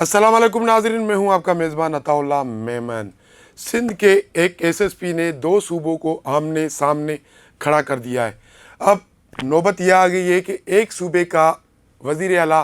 अस्सलाम वालेकुम नाज़रीन, मैं हूं आपका मेज़बान अताउल्लाह मेमन। सिंध के एक एसएसपी ने दो सूबों को आमने सामने खड़ा कर दिया है। अब नौबत यह आ गई है कि एक सूबे का वज़ीर आला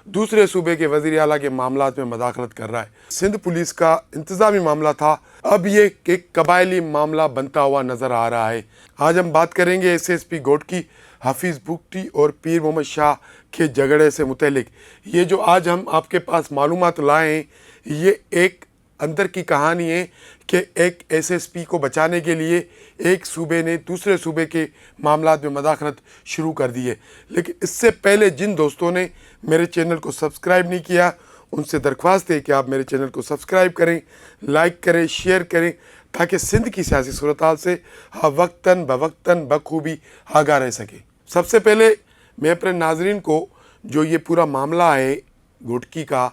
दूसरे सूबे के वज़ीर आला के मामलात में मदाखलत कर रहा है। सिंध पुलिस का इंतज़ामी मामला था, अब ये एक कबायली मामला बनता हुआ नज़र आ रहा है। आज हम बात करेंगे एसएसपी घोटकी, हफीज़ बुगटी और पीर मोहम्मद शाह के झगड़े से मुतल्लिक। ये जो आज हम आपके पास मालूमात लाए हैं, ये एक अंदर की कहानी है कि एक एसएसपी को बचाने के लिए एक सूबे ने दूसरे सूबे के मामलात में मदाखलत शुरू कर दी है। लेकिन इससे पहले जिन दोस्तों ने मेरे चैनल को सब्सक्राइब नहीं किया, उनसे दरख्वास्त है कि आप मेरे चैनल को सब्सक्राइब करें, लाइक करें, शेयर करें, ताकि सिंध की सियासी सूरत-हाल से वक्तन बवक्तन बखूबी आगाह रह सके। सबसे पहले मैं अपने नाजरीन को जो ये पूरा मामला है घोटकी का,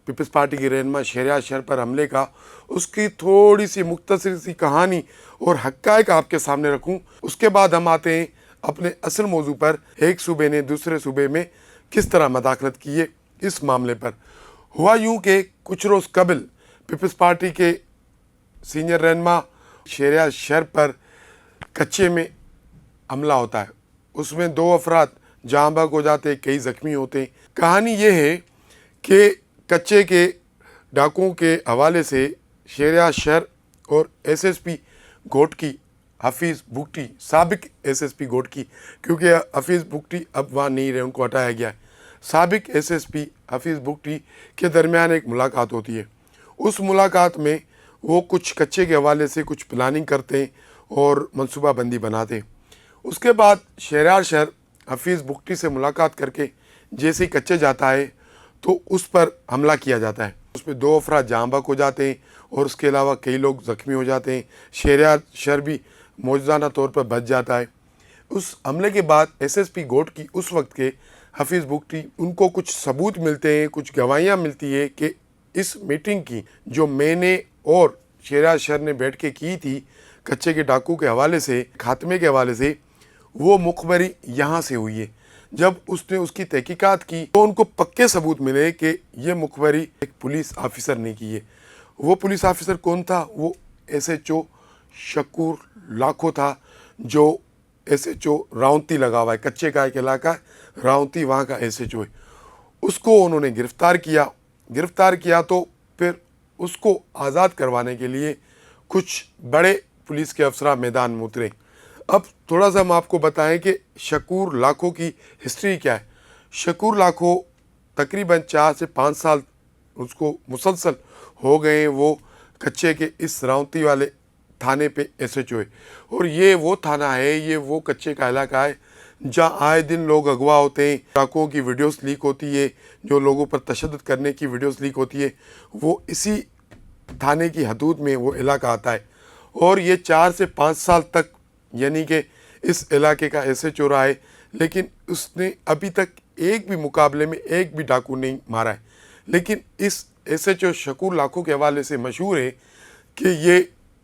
पीपल्स पार्टी की रहनुमा शहरियार शर पर हमले का, उसकी थोड़ी सी मुख्तसर सी कहानी और हक़ाइक़ आपके सामने रखूं। उसके बाद हम आते हैं अपने असल मौजू पर, एक सूबे ने दूसरे सूबे में किस तरह मदाखलत की है। इस मामले पर हुआ यूँ कि कुछ रोज़ कबल पीपल्स पार्टी के सीनियर रहनुमा शहरियार शर पर कच्चे में हमला होता है। उसमें दो अफराद जहाँ बहक हो जाते, कई ज़ख्मी होते हैं। कहानी ये है कि कच्चे के डाकुओं के हवाले से शहरियार शहर और एसएसपी घोटकी हफीज़ बुगटी, साबिक एसएसपी घोटकी, क्योंकि हफीज़ बुगटी अब वहाँ नहीं रहे, उनको हटाया गया है, साबिक एसएसपी हफीज़ बुगटी के दरमियान एक मुलाकात होती है। उस मुलाकात में वो कुछ कच्चे के हवाले से कुछ प्लानिंग करते हैं और मनसूबाबंदी बनाते हैं। उसके बाद शहरियार शहर हफीज़ बुगटी से मुलाकात करके जैसे ही कच्चे जाता है तो उस पर हमला किया जाता है। उसमें दो अफराद जाँ बहक हो जाते हैं और उसके अलावा कई लोग ज़ख्मी हो जाते हैं। शहरियार शहर भी मौजूदाना तौर पर बच जाता है। उस हमले के बाद एसएसपी घोटकी उस वक्त के हफीज़ बुगटी, उनको कुछ सबूत मिलते हैं, कुछ गवाहियाँ मिलती है कि इस मीटिंग की जो मैंने और शहरियार शहर ने बैठ के की थी कच्चे के डाकू के हवाले से, खात्मे के हवाले से, वो मुखबरी यहाँ से हुई है। जब उसने उसकी तहकीकात की तो उनको पक्के सबूत मिले कि ये मुखबरी एक पुलिस ऑफिसर ने की है। वो पुलिस ऑफिसर कौन था? वो एसएचओ शकूर लाखो था, जो एसएचओ राउंती लगा हुआ है, कच्चे का एक इलाका राउंती, वहाँ का एसएचओ है। उसको उन्होंने गिरफ़्तार किया तो फिर उसको आज़ाद करवाने के लिए कुछ बड़े पुलिस के अफसर मैदान में उतरे। अब थोड़ा सा हम आपको बताएं कि शकूर लाखो की हिस्ट्री क्या है। शकूर लाखो तकरीबन 4 से 5 साल उसको मुसलसल हो गए, वो कच्चे के इस राउंती वाले थाने पे एसएचओ है। और ये वो थाना है, ये वो कच्चे का इलाका है जहाँ आए दिन लोग अगवा होते हैं, डाकुओं की वीडियोस लीक होती है, जो लोगों पर तशद्दुद करने की वीडियोस लीक होती है, वो इसी थाने की हदूद में वो इलाका आता है। और ये 4 से 5 साल तक यानी कि इस इलाके का एसएचओ रहा है, लेकिन उसने अभी तक एक भी मुकाबले में एक भी डाकू नहीं मारा है। लेकिन इस एसएचओ शकूर लाखो के हवाले से मशहूर है कि ये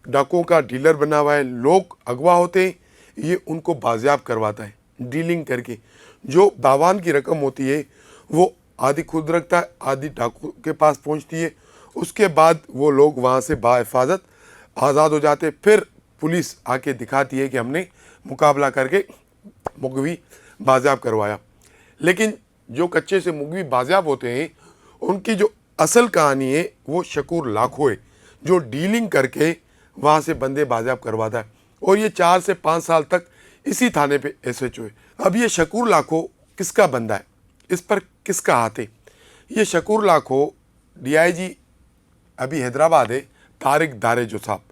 डाकुओं का डीलर बना हुआ है। लोग अगवा होते हैं, ये उनको बाजियाब करवाता है डीलिंग करके। जो दावान की रकम होती है वो आधी खुद रखता है, आधी डाकू के पास पहुंचती है। उसके बाद वो लोग वहाँ से बाहिफाजत आज़ाद हो जाते। फिर पुलिस आके दिखाती है कि हमने मुकाबला करके मुगवी बाजियाब करवाया। लेकिन जो कच्चे से मुगवी बाजियाब होते हैं, उनकी जो असल कहानी है वो शकूर लाखो है, जो डीलिंग करके वहाँ से बंदे बाजियाब करवाता है। और ये 4 से 5 साल तक इसी थाने पे एसएचओ है। अब ये शकूर लाखो किसका बंदा है, इस पर किसका हाथ है? ये शकूर लाखो डीआईजी अभी हैदराबाद है, तारिक दारेजो साहब,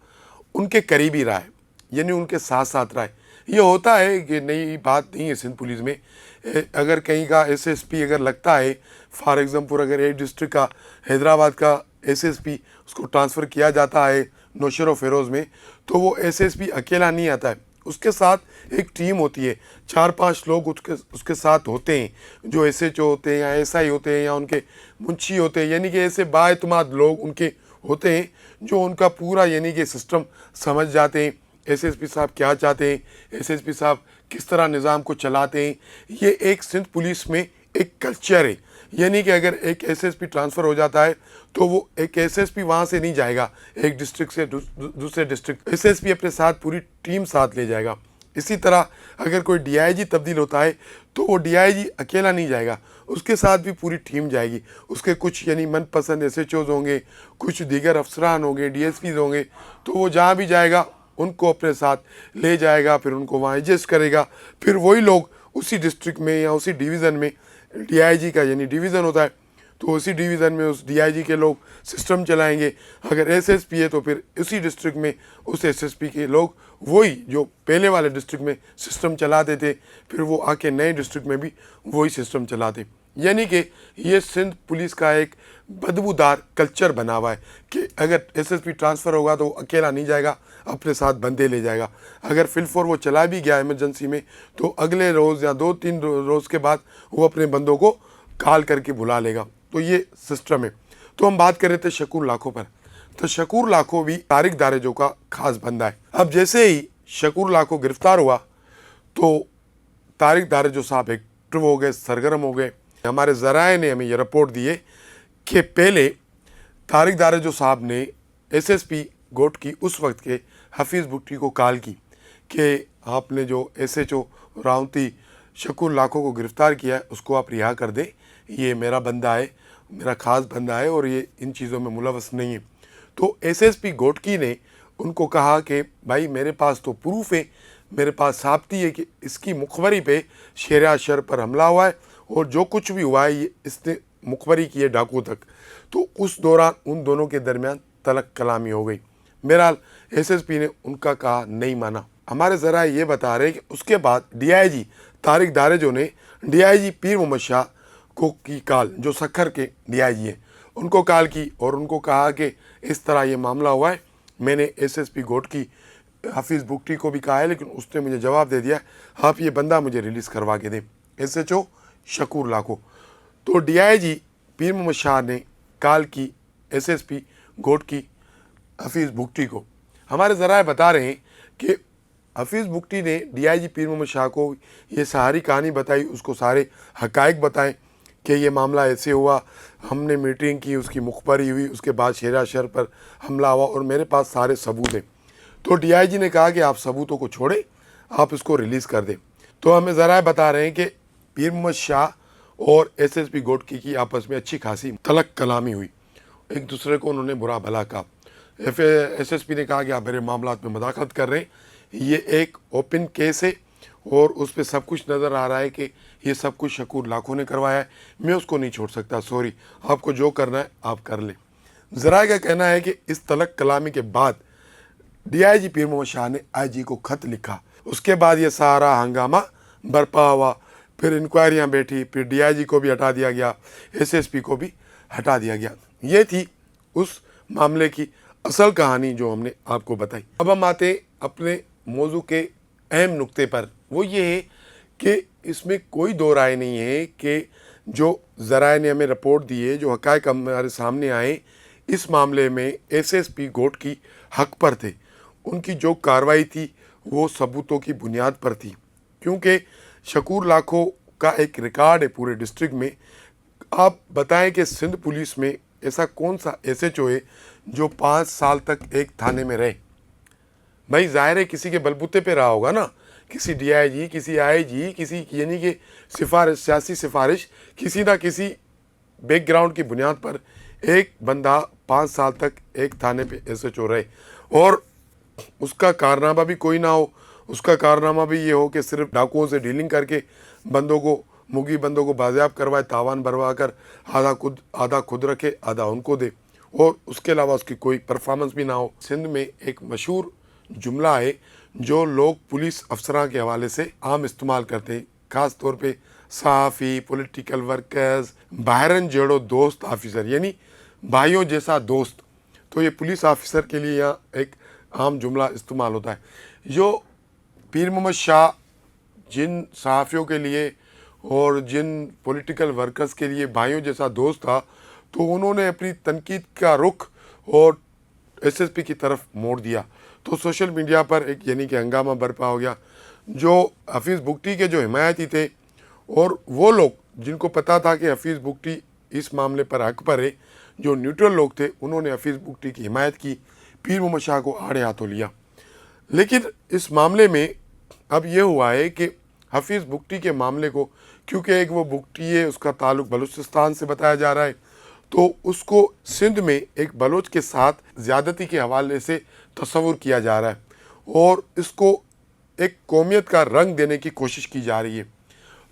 उनके करीबी रहा है, यानी उनके साथ साथ रहा है। ये होता है कि नई बात नहीं है सिंध पुलिस में। अगर कहीं का एसएसपी अगर लगता है, फॉर एग्जांपल अगर एक डिस्ट्रिक्ट का हैदराबाद का एसएसपी उसको ट्रांसफ़र किया जाता है नौशेरा फ़िरोज़ में, तो वो एसएसपी अकेला नहीं आता है, उसके साथ एक टीम होती है, 4-5 लोग उसके साथ होते हैं, जो एसएचओ होते हैं या एसआई होते हैं या उनके मुंशी होते हैं, यानी कि ऐसे बाएतमाद लोग उनके होते हैं जो उनका पूरा यानी कि सिस्टम समझ जाते हैं। एसएसपी साहब क्या चाहते हैं, एसएसपी साहब किस तरह निज़ाम को चलाते हैं। ये एक सिंध पुलिस में एक कल्चर है یعنی کہ اگر ایک ایس ایس پی ٹرانسفر ہو جاتا ہے تو وہ ایک ایس ایس پی وہاں سے نہیں جائے گا ایک ڈسٹرکٹ سے دوسرے ڈسٹرکٹ، ایس ایس پی اپنے ساتھ پوری ٹیم ساتھ لے جائے گا۔ اسی طرح اگر کوئی ڈی آئی جی تبدیل ہوتا ہے تو وہ ڈی آئی جی اکیلا نہیں جائے گا، اس کے ساتھ بھی پوری ٹیم جائے گی، اس کے کچھ یعنی من پسند ایس ایچ اوز ہوں گے، کچھ دیگر افسران ہوں گے، ڈی ایس پیز ہوں گے، تو وہ جہاں بھی جائے گا ان کو اپنے ساتھ لے جائے گا، پھر ان کو وہاں ایڈجسٹ کرے گا، پھر وہی لوگ اسی ڈسٹرکٹ میں یا اسی ڈویژن میں، ڈی آئی جی کا یعنی ڈویژن ہوتا ہے تو اسی ڈویژن میں اس ڈی آئی جی کے لوگ سسٹم چلائیں گے، اگر ایس ایس پی ہے تو پھر اسی ڈسٹرکٹ میں اس ایس ایس پی کے لوگ وہی جو پہلے والے ڈسٹرکٹ میں سسٹم چلاتے تھے پھر وہ آ کے نئے ڈسٹرکٹ میں بھی وہی سسٹم چلاتے۔ یعنی کہ یہ سندھ پولیس کا ایک بدبودار کلچر بنا ہوا ہے کہ اگر ایس ایس پی ٹرانسفر ہوگا تو وہ اکیلا نہیں جائے گا، اپنے ساتھ بندے لے جائے گا، اگر فل وہ چلا بھی گیا ایمرجنسی میں تو اگلے روز یا 2-3 روز کے بعد وہ اپنے بندوں کو کال کر کے بلا لے گا۔ تو یہ سسٹم ہے۔ تو ہم بات کر رہے تھے شکور لاکھو پر، تو شکور لاکھو بھی طارق دارجو کا خاص بندہ ہے۔ اب جیسے ہی شکور لاکھو گرفتار ہوا تو طارق دارجو صاحب ایکٹیو ہو گئے، سرگرم ہو گئے۔ ہمارے ذرائع نے ہمیں یہ رپورٹ دی ہے کہ پہلے طارق دارجو صاحب نے ایس ایس پی گوٹ کی اس وقت کے حفیظ بھٹی کو کال کی کہ آپ نے جو ایس ایچ او راونتی شکور لاکھو کو گرفتار کیا ہے اس کو آپ رہا کر دیں، یہ میرا بندہ ہے، میرا خاص بندہ ہے اور یہ ان چیزوں میں ملوث نہیں ہے۔ تو ایس ایس پی گوٹکی نے ان کو کہا کہ بھائی میرے پاس تو پروف ہے، میرے پاس ثابتی ہے کہ اس کی مخبری پہ شیر اشر پر حملہ ہوا ہے اور جو کچھ بھی ہوا ہے یہ اس نے مخبری کی ہے ڈاکو تک۔ تو اس دوران ان دونوں کے درمیان تلک کلامی ہو گئی۔ بہرحال ایس ایس پی نے ان کا کہا نہیں مانا۔ ہمارے ذرائع یہ بتا رہے ہیں کہ اس کے بعد ڈی آئی جی طارق دارجو نے ڈی آئی جی پیر محمد شاہ کو کی کال، جو سکھر کے ڈی آئی جی ہیں، ان کو کال کی اور ان کو کہا کہ اس طرح یہ معاملہ ہوا ہے، میں نے ایس ایس پی گوٹ کی حفیظ بگٹی کو بھی کہا ہے لیکن اس نے مجھے جواب دے دیا آپ یہ بندہ مجھے ریلیز کروا کے دیں، ایس ایچ او شکور لاکھو۔ تو ڈی آئی جی پیر محمد شاہ نے کال کی ایس ایس پی گوٹ کی حفیظ بگٹی کو۔ ہمارے ذرائع بتا رہے ہیں کہ حفیظ بگٹی نے ڈی آئی جی پیر محمد شاہ کو یہ ساری کہانی بتائی، اس کو سارے حقائق بتائیں کہ یہ معاملہ ایسے ہوا، ہم نے میٹنگ کی، اس کی مخبری ہوئی، اس کے بعد شیر اشر پر حملہ ہوا اور میرے پاس سارے ثبوت ہیں۔ تو ڈی آئی جی نے کہا کہ آپ ثبوتوں کو چھوڑیں، آپ اس کو ریلیز کر دیں۔ تو ہمیں ذرائع بتا رہے ہیں کہ پیر محمد شاہ اور ایس ایس پی گوٹکی کی آپس میں اچھی خاصی تلک کلامی ہوئی، ایک دوسرے کو انہوں نے برا بھلا کہا۔ ایس ایس پی نے کہا کہ آپ میرے معاملات میں مداخلت کر رہے ہیں، یہ ایک اوپن کیس ہے اور اس پہ سب کچھ نظر آ رہا ہے کہ یہ سب کچھ شکور لاکھو نے کروایا ہے، میں اس کو نہیں چھوڑ سکتا، سوری، آپ کو جو کرنا ہے آپ کر لیں۔ ذرائع کا کہنا ہے کہ اس تلک کلامی کے بعد ڈی آئی جی پیر محمد شاہ نے آئی جی کو خط لکھا، اس کے بعد یہ سارا ہنگامہ برپا ہوا، پھر انکوائریاں بیٹھی، پھر ڈی آئی جی کو بھی ہٹا دیا گیا، ایس ایس پی کو بھی ہٹا دیا گیا۔ یہ تھی اس معاملے کی اصل کہانی جو ہم نے آپ کو بتائی۔ اب ہم آتے اپنے موضوع کے اہم نقطے پر، وہ یہ ہے کہ اس میں کوئی دو رائے نہیں ہے کہ جو ذرائع نے ہمیں رپورٹ دی ہے، جو حقائق ہمارے سامنے آئے اس معاملے میں ایس ایس پی گوٹ کی حق پر تھے، ان کی جو کارروائی تھی وہ ثبوتوں کی بنیاد پر تھی، کیونکہ شکور لاکھو کا ایک ریکارڈ ہے پورے ڈسٹرکٹ میں۔ آپ بتائیں کہ سندھ پولیس میں ایسا کون سا ایس ایچ او ہے جو 5 سال تک ایک تھانے میں رہے؟ بھائی ظاہر ہے کسی کے بلبوتے پہ رہا ہوگا نا، کسی ڈی آئی جی، کسی آئی جی، کسی یعنی کہ سفارش، سیاسی سفارش، کسی نہ کسی بیک گراؤنڈ کی بنیاد پر ایک بندہ 5 سال تک ایک تھانے پہ ایس ایچ او رہے اور اس کا کارنامہ بھی کوئی نہ ہو، اس کا کارنامہ بھی یہ ہو کہ صرف ڈاکوؤں سے ڈیلنگ کر کے بندوں کو، مغی بندوں کو بازیاب کروائے، تاوان بھروا کر آدھا خود رکھے آدھا ان کو دے، اور اس کے علاوہ اس کی کوئی پرفارمنس بھی نہ ہو۔ سندھ میں ایک مشہور جملہ ہے جو لوگ پولیس افسراں کے حوالے سے عام استعمال کرتے ہیں، خاص طور پہ صحافی، پولیٹیکل ورکرز، بہرن جیڑو دوست آفیسر، یعنی بھائیوں جیسا دوست۔ تو یہ پولیس آفیسر کے لیے یہاں ایک عام جملہ استعمال ہوتا ہے۔ جو پیر محمد شاہ جن صحافیوں کے لیے اور جن پولیٹیکل ورکرز کے لیے بھائیوں جیسا دوست تھا، تو انہوں نے اپنی تنقید کا رخ اور ایس ایس پی کی طرف موڑ دیا، تو سوشل میڈیا پر ایک یعنی کہ ہنگامہ برپا ہو گیا۔ جو حفیظ بگٹی کے جو حمایتی تھے اور وہ لوگ जिनको पता था कि हफीज़ बुगटी इस मामले पर हक पर है, जो न्यूट्रल लोग थे, उन्होंने हफीज़ बुगटी की हिमायत की, पीर मोहम्मद शाह को आड़े हाथों लिया। लेकिन इस मामले में अब ये हुआ है कि हफीज़ बुगटी के मामले को, क्योंकि एक वो बुगटी है, उसका ताल्लुक बलूचिस्तान से बताया जा रहा है, तो उसको सिंध में एक बलोच के साथ ज़्यादती के हवाले से तस्वुर किया जा रहा है और इसको एक कौमियत का रंग देने की कोशिश की जा रही है।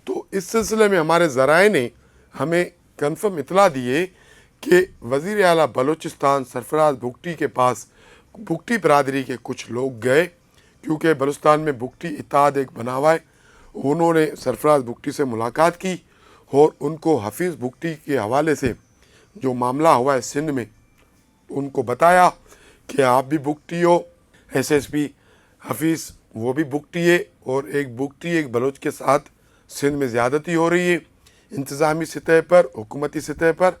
तो इस सिलसिले में हमारे ज़राए ने हमें कन्फर्म इतला दी है कि वज़ीर आला बलूचिस्तान सरफराज बुगटी के पास बुगटी बरादरी के कुछ लोग गए, क्योंकि बलूचिस्तान में बुगटी इत्तेहाद एक बना हुआ है। उन्होंने सरफराज बुगटी से मुलाकात की और उनको हफीज़ बुगटी के हवाले से जो मामला हुआ है सिंध में, उनको बताया कि आप भी बुगटी हो, एसएसपी हफीज़ वो भी बुगटी है और एक बुगटी एक बलोच के साथ सिंध में ज़्यादती हो रही है। इंतज़ामी सतह पर, हुकूमती सतह पर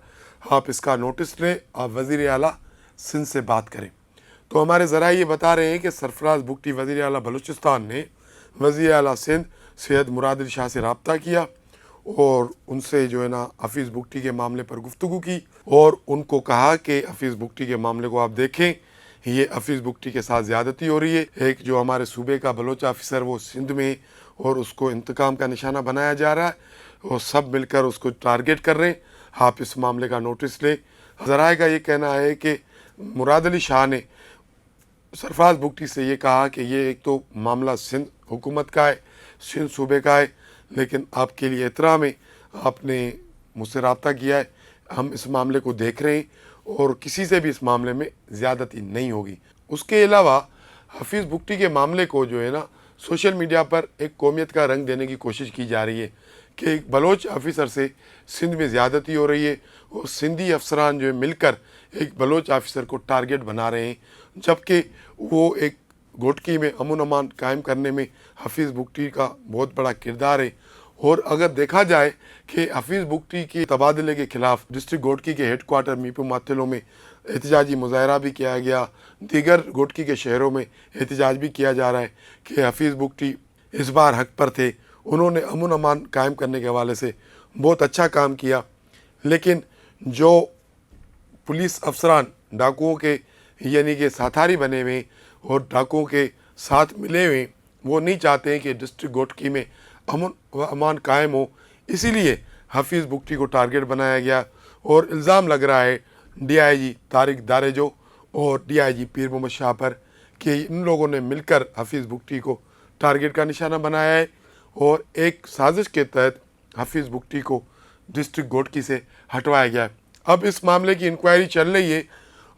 आप इसका नोटिस लें, आप वज़ीर आला सिंध से बात करें। तो हमारे ज़रा ये बता रहे हैं कि सरफराज बुगटी वज़ीर आला बलूचिस्तान ने वज़ीर आला सिंध सैयद मुराद अली शाह से रब्ता किया और उनसे जो है ना हफीज़ बुगटी के मामले पर गुफ्तगू की और उनको कहा कि हफीज़ बुगटी के मामले को आप देखें, ये हफीज़ बुगटी के साथ ज़्यादती हो रही है। एक जो हमारे सूबे का बलोच ऑफिसर वो सिंध में और उसको इंतकाम का निशाना बनाया जा रहा है और सब मिलकर उसको टारगेट कर रहे हैं, आप इस मामले का नोटिस लें। ज़राए का ये कहना है कि मुराद अली शाह ने सरफराज बुगटी से ये कहा कि ये एक तो मामला सिंध हुकूमत का है, सिंध सूबे का है, लेकिन आपके लिए एहतराम है, आपने मुझसे रब्ता किया है, हम इस मामले को देख रहे हैं और किसी से भी इस मामले में ज़्यादती नहीं होगी। उसके अलावा हफीज़ बुगटी के मामले को जो है ना सोशल मीडिया पर एक कौमियत का रंग देने की कोशिश की जा रही है कि एक बलोच ऑफिसर से सिंध में ज़्यादती हो रही है और सिंधी अफसरान जो है मिलकर एक बलोच ऑफिसर को टारगेट बना रहे हैं, जबकि वो एक घोटकी में अमन अमान कायम करने में हफीज़ बुगटी का बहुत बड़ा किरदार है। और अगर देखा जाए कि हफीज़ बुगटी के तबादले के ख़िलाफ़ डिस्ट्रिक्ट घोटकी के हेड क्वार्टर मीपू माथिलों में एहतजाजी मुजाहरा भी किया गया, दीगर घोटकी के शहरों में एहतजाज भी किया जा रहा है कि हफीज़ बुगटी इस बार हक पर थे, उन्होंने अमन अमान कायम करने के हवाले से बहुत अच्छा काम किया। लेकिन जो पुलिस अफसरान डाकुओं के यानी कि साथारी बने हुए और डाकुओं के साथ मिले हुए, वो नहीं चाहते हैं कि डिस्ट्रिक्ट घोटकी में अमन व अमान कायम हो, इसीलिए हफीज़ बुगटी को टारगेट बनाया गया और इल्ज़ाम लग रहा है डीआईजी तारिक दारेजो और डीआईजी पीर मोहम्मद शाह पर कि इन लोगों ने मिलकर हफीज़ बुगटी को टारगेट का निशाना बनाया है और एक साजिश के तहत हफीज़ बुगटी को डिस्ट्रिक्ट घोटकी से हटवाया गया है। अब इस मामले की इंक्वायरी चल रही है,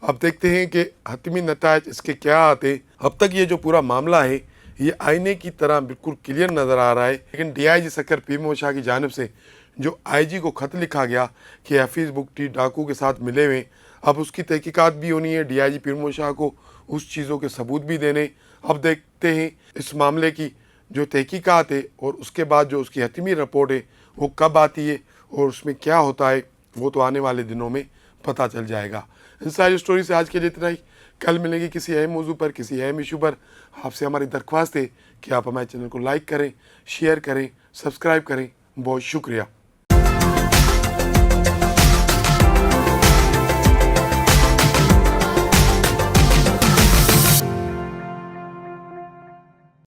अब देखते हैं कि हतमी नतायज इसके क्या आते। अब तक ये जो पूरा मामला है ये आईने की तरह बिल्कुल क्लियर नज़र आ रहा है, लेकिन डीआईजी सकर पीर मोहम्मद शाह की जानिब से जो आईजी को ख़त लिखा गया कि हफीज़ बुगटी डाकू के साथ मिले हुए, अब उसकी तहकीकात भी होनी है, डीआईजी पीर मोहम्मद शाह को उस चीज़ों के सबूत भी देने। अब देखते हैं इस मामले की जो तहकीकात है और उसके बाद जो उसकी हतमी रिपोर्ट है वो कब आती है और उसमें क्या होता है, वो तो आने वाले दिनों में पता चल जाएगा। इन सारी स्टोरी से आज के लिए इतना ही। कल मिलेंगे किसी अहम मौजू पर, किसी अहम इशू पर। आपसे हमारी दरख्वास्त है कि आप हमारे चैनल को लाइक करें, शेयर करें, सब्सक्राइब करें। बहुत शुक्रिया।